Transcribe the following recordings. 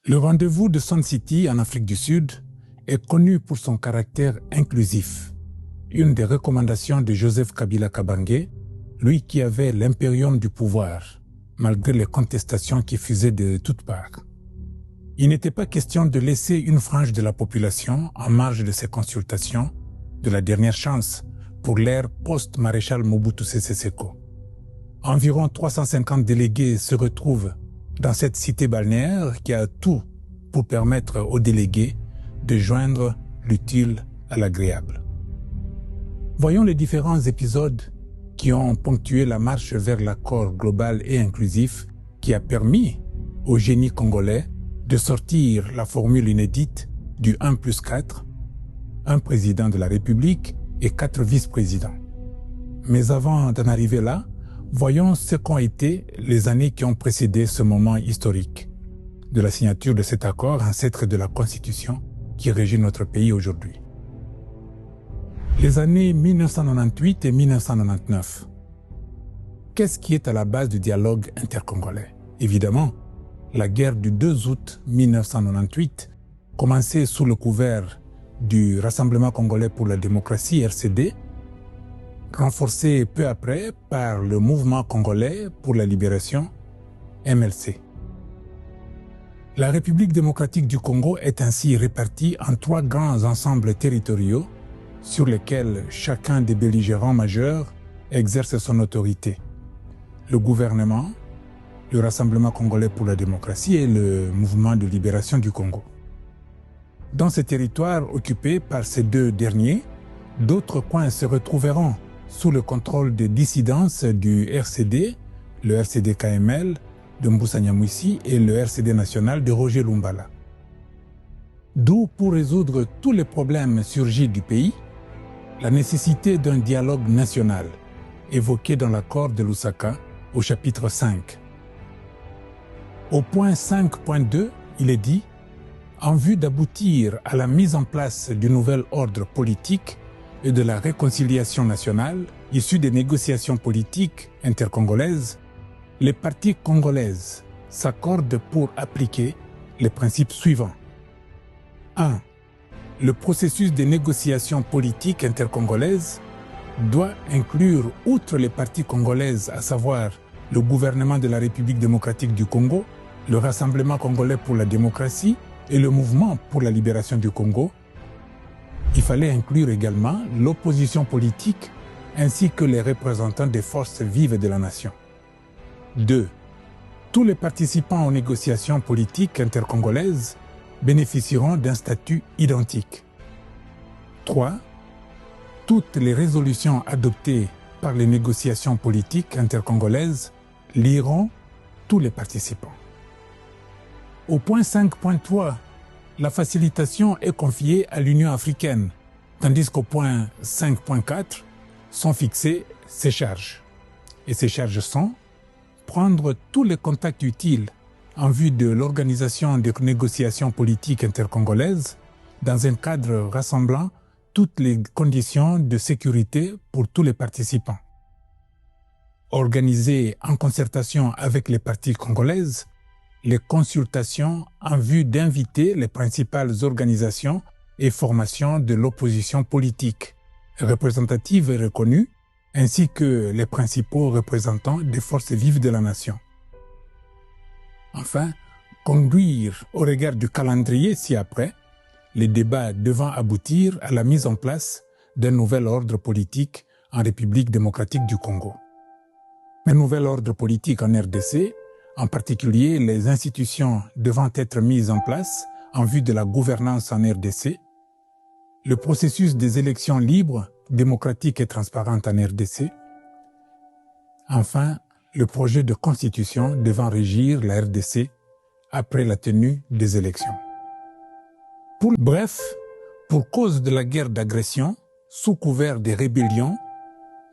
Le rendez-vous de Sun City en Afrique du Sud est connu pour son caractère inclusif. Une des recommandations de Joseph Kabila Kabange, lui qui avait l'impérium du pouvoir, malgré les contestations qui fusaient de toutes parts. Il n'était pas question de laisser une frange de la population en marge de ces consultations de la dernière chance pour l'ère post-maréchal Mobutu Sese Seko. Environ 350 délégués se retrouvent dans cette cité balnéaire qui a tout pour permettre aux délégués de joindre l'utile à l'agréable. Voyons les différents épisodes qui ont ponctué la marche vers l'accord global et inclusif qui a permis au génie congolais de sortir la formule inédite du 1+4, un président de la République et 4 vice-présidents. Mais avant d'en arriver là, voyons ce qu'ont été les années qui ont précédé ce moment historique de la signature de cet accord, ancêtre de la Constitution qui régit notre pays aujourd'hui. Les années 1998 et 1999. Qu'est-ce qui est à la base du dialogue intercongolais? Évidemment, la guerre du 2 août 1998, commencée sous le couvert du Rassemblement congolais pour la démocratie, RCD, renforcée peu après par le Mouvement congolais pour la libération, MLC. La République démocratique du Congo est ainsi répartie en 3 grands ensembles territoriaux sur lesquels chacun des belligérants majeurs exerce son autorité. Le gouvernement, le Rassemblement congolais pour la démocratie et le Mouvement de libération du Congo. Dans ces territoires occupés par ces 2 derniers, d'autres coins se retrouveront sous le contrôle des dissidences du RCD, le RCD-KML de Mbusa Nyamwisi et le RCD national de Roger Lumbala. D'où, pour résoudre tous les problèmes surgis du pays, la nécessité d'un dialogue national, évoqué dans l'accord de Lusaka au chapitre 5. Au point 5.2, il est dit « En vue d'aboutir à la mise en place du nouvel ordre politique et de la réconciliation nationale issue des négociations politiques intercongolaises, les parties congolaises s'accordent pour appliquer les principes suivants. 1. Le processus de négociations politiques intercongolaises doit inclure, outre les parties congolaises, à savoir le gouvernement de la République démocratique du Congo, le Rassemblement congolais pour la démocratie et le Mouvement pour la libération du Congo. Il fallait inclure également l'opposition politique ainsi que les représentants des forces vives de la nation. 2. Tous les participants aux négociations politiques intercongolaises bénéficieront d'un statut identique. 3. Toutes les résolutions adoptées par les négociations politiques intercongolaises lieront tous les participants. Au point 5.3, la facilitation est confiée à l'Union africaine, tandis qu'au point 5.4 sont fixées ses charges. Et ces charges sont prendre tous les contacts utiles en vue de l'organisation des négociations politiques intercongolaises dans un cadre rassemblant toutes les conditions de sécurité pour tous les participants. Organiser en concertation avec les parties congolaises les consultations en vue d'inviter les principales organisations et formations de l'opposition politique, représentatives et reconnues, ainsi que les principaux représentants des forces vives de la nation. Enfin, conduire au regard du calendrier ci-après, les débats devant aboutir à la mise en place d'un nouvel ordre politique en République démocratique du Congo. Un nouvel ordre politique en RDC, en particulier les institutions devant être mises en place en vue de la gouvernance en RDC, le processus des élections libres, démocratiques et transparentes en RDC, enfin, le projet de constitution devant régir la RDC après la tenue des élections. Bref, pour cause de la guerre d'agression, sous couvert des rébellions,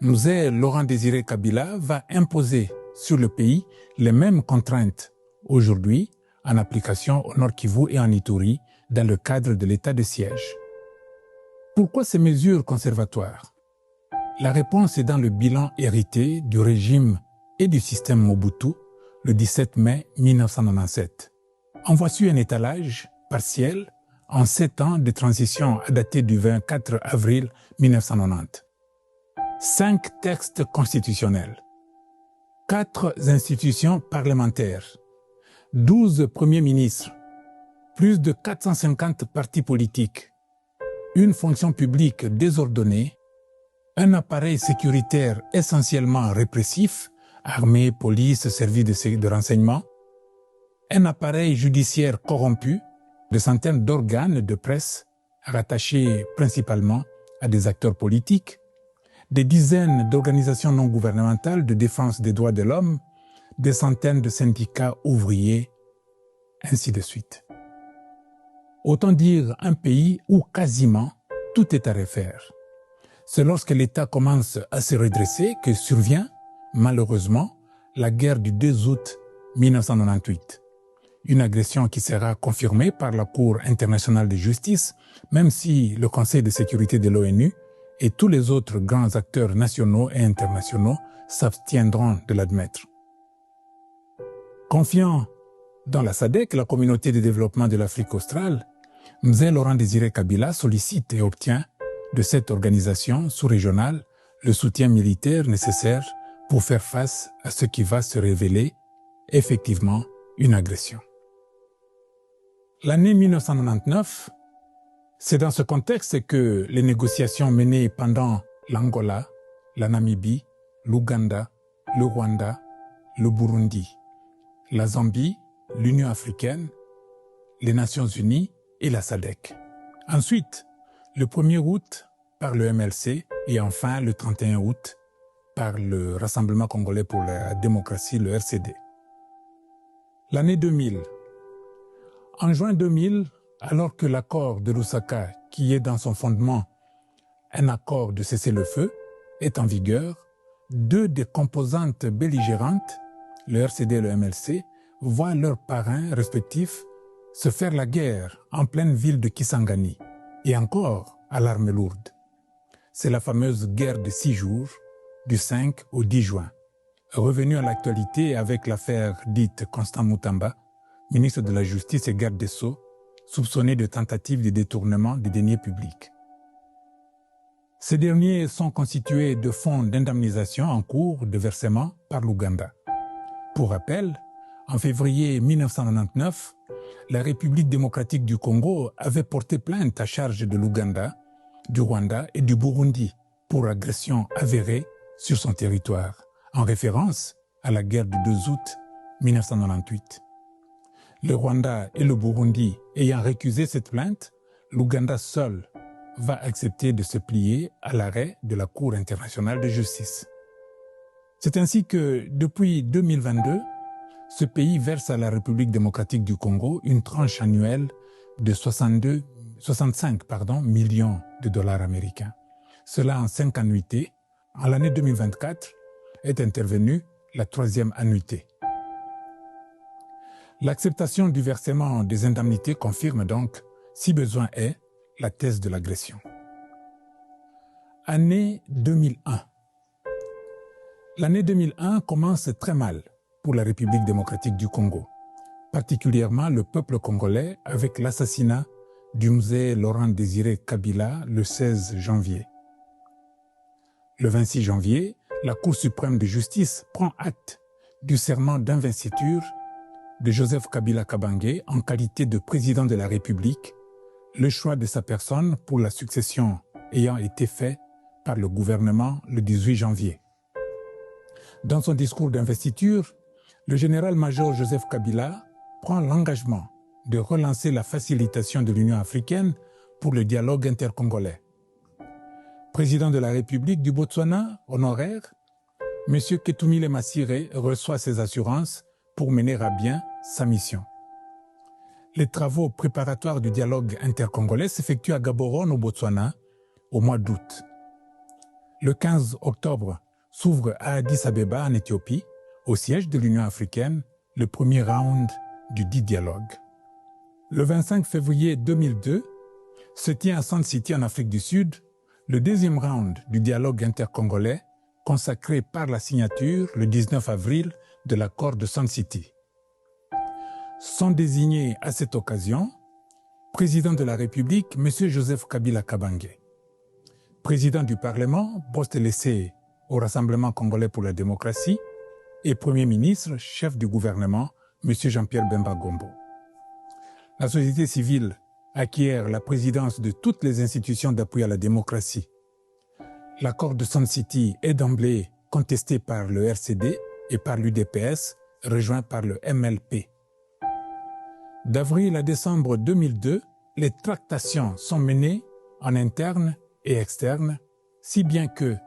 Laurent Désiré Kabila va imposer sur le pays les mêmes contraintes aujourd'hui en application au Nord Kivu et en Ituri dans le cadre de l'état de siège. Pourquoi ces mesures conservatoires? La réponse est dans le bilan hérité du régime et du système Mobutu le 17 mai 1997. En voici un étalage partiel en 7 ans de transition à dater du 24 avril 1990. 5 textes constitutionnels, 4 institutions parlementaires, 12 premiers ministres, plus de 450 partis politiques, une fonction publique désordonnée, un appareil sécuritaire essentiellement répressif, armée, police, services de renseignement, un appareil judiciaire corrompu, de centaines d'organes de presse rattachés principalement à des acteurs politiques, des dizaines d'organisations non gouvernementales de défense des droits de l'homme, des centaines de syndicats ouvriers, ainsi de suite. Autant dire un pays où quasiment tout est à refaire. C'est lorsque l'État commence à se redresser que survient, malheureusement, la guerre du 2 août 1998. Une agression qui sera confirmée par la Cour internationale de justice, même si le Conseil de sécurité de l'ONU et tous les autres grands acteurs nationaux et internationaux s'abstiendront de l'admettre. Confiant dans la SADC, la communauté de développement de l'Afrique australe, Mzee Laurent Désiré Kabila sollicite et obtient de cette organisation sous-régionale le soutien militaire nécessaire pour faire face à ce qui va se révéler effectivement une agression. L'année 1999, c'est dans ce contexte que les négociations menées pendant l'Angola, la Namibie, l'Ouganda, le Rwanda, le Burundi, la Zambie, l'Union africaine, les Nations unies et la SADC. Ensuite, le 1er août par le MLC et enfin le 31 août par le Rassemblement congolais pour la démocratie, le RCD. L'année 2000. En juin 2000, alors que l'accord de Lusaka, qui est dans son fondement un accord de cessez-le-feu, est en vigueur, 2 des composantes belligérantes, le RCD et le MLC, voient leurs parrains respectifs se faire la guerre en pleine ville de Kisangani et encore à l'arme lourde. C'est la fameuse guerre de 6 jours, du 5 au 10 juin, revenue à l'actualité avec l'affaire dite Constant Mutamba, ministre de la Justice et garde des Sceaux, soupçonné de tentative de détournement des deniers publics. Ces derniers sont constitués de fonds d'indemnisation en cours de versement par l'Ouganda. Pour rappel, en février 1999, la République démocratique du Congo avait porté plainte à charge de l'Ouganda, du Rwanda et du Burundi pour agression avérée sur son territoire, en référence à la guerre du 2 août 1998. Le Rwanda et le Burundi ayant récusé cette plainte, l'Ouganda seul va accepter de se plier à l'arrêt de la Cour internationale de justice. C'est ainsi que, depuis 2022, ce pays verse à la République démocratique du Congo une tranche annuelle de 65 millions de dollars américains. Cela en 5 annuités. En l'année 2024 est intervenue la 3e annuité. L'acceptation du versement des indemnités confirme donc, si besoin est, la thèse de l'agression. Année 2001. L'année 2001 commence très mal pour la République démocratique du Congo, particulièrement le peuple congolais avec l'assassinat du Mzee Laurent Désiré Kabila le 16 janvier. Le 26 janvier, la Cour suprême de justice prend acte du serment d'investiture de Joseph Kabila Kabange en qualité de président de la République, le choix de sa personne pour la succession ayant été fait par le gouvernement le 18 janvier. Dans son discours d'investiture, le général-major Joseph Kabila prend l'engagement de relancer la facilitation de l'Union africaine pour le dialogue intercongolais. Président de la République du Botswana, honoraire, M. Ketumile Masire reçoit ses assurances pour mener à bien sa mission. Les travaux préparatoires du dialogue intercongolais s'effectuent à Gaborone au Botswana au mois d'août. Le 15 octobre s'ouvre à Addis Abeba en Éthiopie, au siège de l'Union africaine, le premier round du dit dialogue. Le 25 février 2002 se tient à Sun City en Afrique du Sud le 2e round du dialogue intercongolais consacré par la signature le 19 avril de l'accord de Sun City. Sont désignés à cette occasion président de la République, M. Joseph Kabila Kabange, président du Parlement, poste laissé au Rassemblement congolais pour la démocratie, et Premier ministre, chef du gouvernement, M. Jean-Pierre Bemba Gombo. La société civile acquiert la présidence de toutes les institutions d'appui à la démocratie. L'accord de Sun City est d'emblée contesté par le RCD et par l'UDPS, rejoint par le MLP. D'avril à décembre 2002, les tractations sont menées en interne et externe, si bien que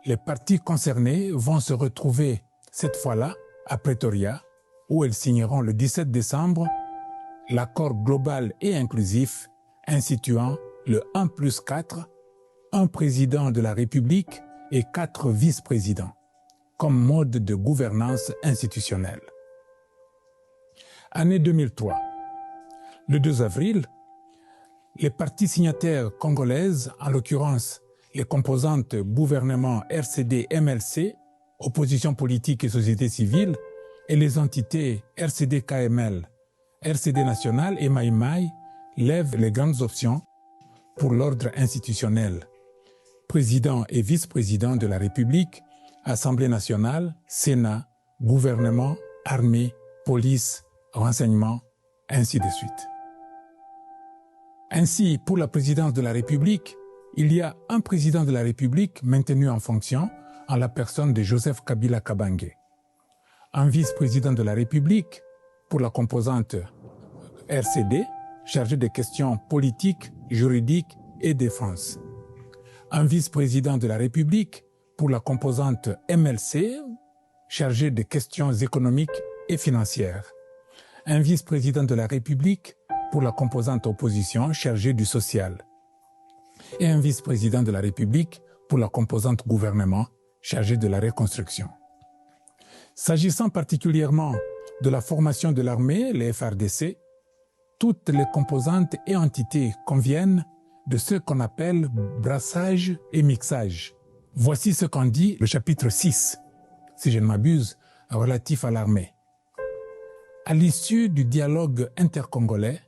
les parties concernées vont se retrouver cette fois-là à Pretoria, où elles signeront le 17 décembre l'accord global et inclusif instituant le 1+4, un président de la République et 4 vice-présidents, comme mode de gouvernance institutionnelle. Année 2003. Le 2 avril, les parties signataires congolaises, en l'occurrence les composantes gouvernement RCD-MLC, opposition politique et société civile, et les entités RCD-KML, RCD national et Maïmaï, lèvent les grandes options pour l'ordre institutionnel. Président et vice-président de la République, Assemblée nationale, Sénat, gouvernement, armée, police, renseignement, ainsi de suite. Ainsi, pour la présidence de la République, il y a un président de la République maintenu en fonction en la personne de Joseph Kabila Kabange. Un vice-président de la République pour la composante RCD, chargé des questions politiques, juridiques et défense. Un vice-président de la République pour la composante MLC, chargé des questions économiques et financières. Un vice-président de la République pour la composante opposition chargée du social, et un vice-président de la République pour la composante gouvernement chargée de la reconstruction. S'agissant particulièrement de la formation de l'armée, les FARDC, toutes les composantes et entités conviennent de ce qu'on appelle brassage et mixage. Voici ce qu'en dit le chapitre 6, si je ne m'abuse, relatif à l'armée. À l'issue du dialogue intercongolais,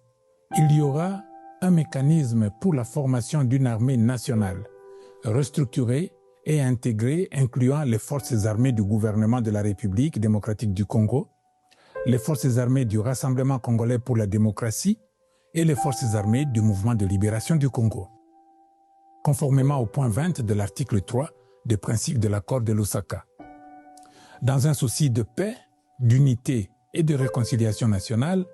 il y aura un mécanisme pour la formation d'une armée nationale, restructurée et intégrée, incluant les forces armées du gouvernement de la République démocratique du Congo, les forces armées du Rassemblement congolais pour la démocratie et les forces armées du mouvement de libération du Congo, conformément au point 20 de l'article 3 des principes de l'accord de Lusaka. Dans un souci de paix, d'unité et de réconciliation nationale,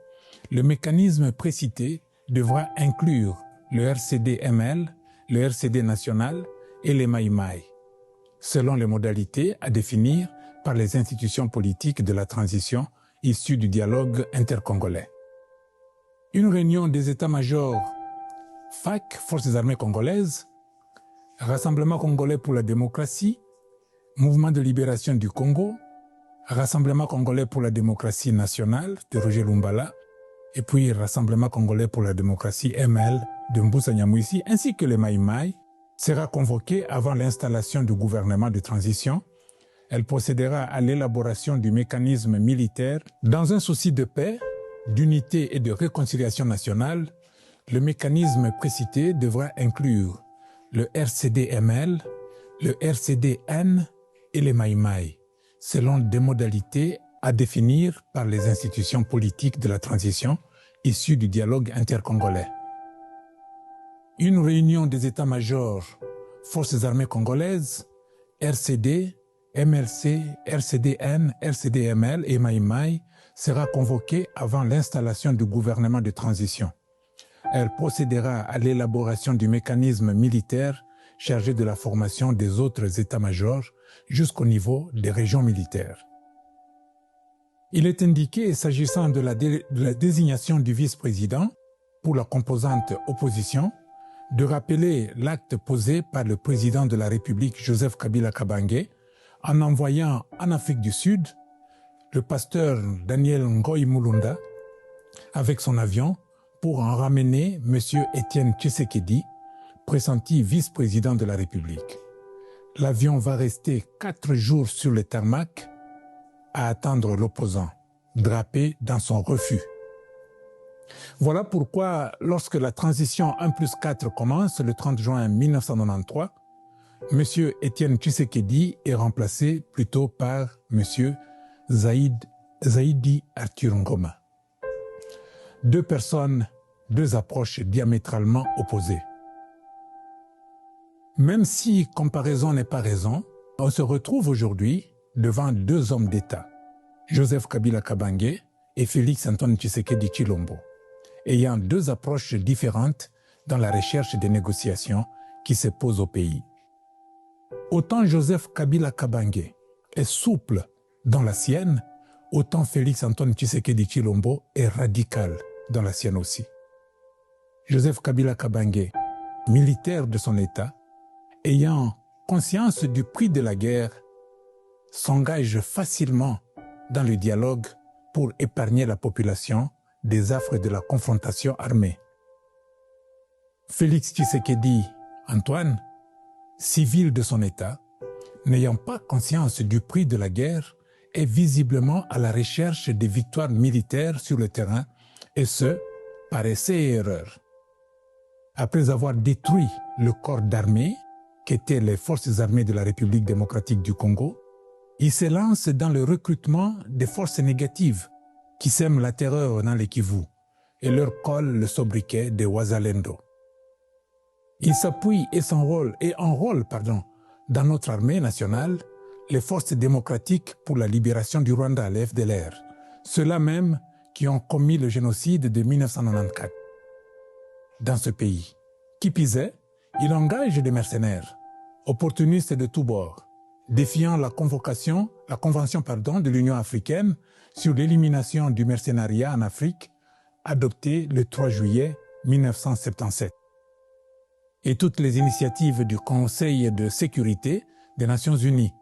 le mécanisme précité devra inclure le RCD-ML, le RCD national et les Maïmaï, selon les modalités à définir par les institutions politiques de la transition issues du dialogue intercongolais. Une réunion des états-majors FAC, Forces armées congolaises, Rassemblement congolais pour la démocratie, Mouvement de libération du Congo, Rassemblement congolais pour la démocratie nationale de Roger Lumbala, et puis Rassemblement congolais pour la démocratie ML de Mbusa Nyamwisi, ainsi que les Maïmaï, sera convoquée avant l'installation du gouvernement de transition. Elle procédera à l'élaboration du mécanisme militaire. Dans un souci de paix, d'unité et de réconciliation nationale, le mécanisme précité devra inclure le RCD-ML, le RCD-N et les Maïmaï, selon des modalités à définir par les institutions politiques de la transition issues du dialogue intercongolais. Une réunion des états-majors Forces armées congolaises, RCD, MLC, RCD-N, RCD-ML et Maïmaï sera convoquée avant l'installation du gouvernement de transition. Elle procédera à l'élaboration du mécanisme militaire chargé de la formation des autres états-majors jusqu'au niveau des régions militaires. Il est indiqué, s'agissant de la désignation du vice-président pour la composante opposition, de rappeler l'acte posé par le président de la République, Joseph Kabila Kabange, en envoyant en Afrique du Sud le pasteur Daniel Ngoï Mulunda avec son avion pour en ramener M. Étienne Tshisekedi, pressenti vice-président de la République. L'avion va rester 4 jours sur le tarmac à attendre l'opposant, drapé dans son refus. Voilà pourquoi, lorsque la transition 1+4 commence le 30 juin 1993, M. Étienne Tshisekedi est remplacé plutôt par M. Zaidi Arthur Ngoma. Deux personnes, deux approches diamétralement opposées. Même si comparaison n'est pas raison, on se retrouve aujourd'hui devant deux hommes d'État, Joseph Kabila Kabange et Félix Antoine Tshisekedi Tshilombo, ayant deux approches différentes dans la recherche des négociations qui se posent au pays. Autant Joseph Kabila Kabange est souple dans la sienne, autant Félix Antoine Tshisekedi Tshilombo est radical dans la sienne aussi. Joseph Kabila Kabange, militaire de son État, ayant conscience du prix de la guerre, s'engage facilement dans le dialogue pour épargner la population des affres de la confrontation armée. Félix Tshisekedi Antoine, civil de son État, n'ayant pas conscience du prix de la guerre, est visiblement à la recherche des victoires militaires sur le terrain, et ce, par essai et erreur. Après avoir détruit le corps d'armée, qu'étaient les forces armées de la République démocratique du Congo, il se lance dans le recrutement des forces négatives qui sèment la terreur dans les Kivu et leur collent le sobriquet de Wazalendo. Il s'appuie et enrôle dans notre armée nationale les forces démocratiques pour la libération du Rwanda, les FDLR, ceux-là même qui ont commis le génocide de 1994 dans ce pays. Qui pisait, il engage des mercenaires, opportunistes de tous bords, défiant la convention de l'Union africaine sur l'élimination du mercenariat en Afrique, adoptée le 3 juillet 1977. Et toutes les initiatives du Conseil de sécurité des Nations Unies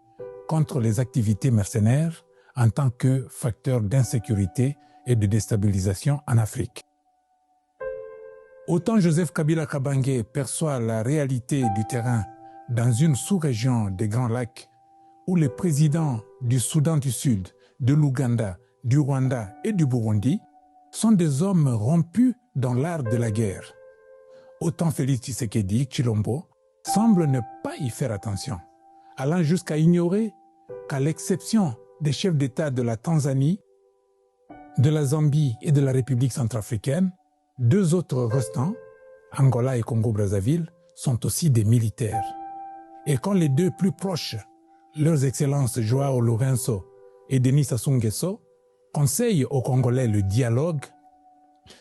contre les activités mercenaires en tant que facteur d'insécurité et de déstabilisation en Afrique. Autant Joseph Kabila Kabange perçoit la réalité du terrain dans une sous-région des Grands Lacs où les présidents du Soudan du Sud, de l'Ouganda, du Rwanda et du Burundi sont des hommes rompus dans l'art de la guerre. Autant Félix Tshisekedi Tshilombo semble ne pas y faire attention, allant jusqu'à ignorer qu'à l'exception des chefs d'État de la Tanzanie, de la Zambie et de la République centrafricaine, deux autres restants, Angola et Congo-Brazzaville, sont aussi des militaires. Et quand les deux plus proches, leurs excellences Joao Lourenço et Denis Sassou Nguesso, conseillent aux Congolais le dialogue,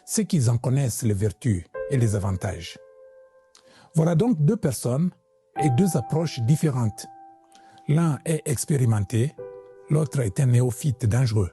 c'est qu'ils en connaissent les vertus et les avantages. Voilà donc deux personnes et deux approches différentes. L'un est expérimenté, l'autre est un néophyte dangereux.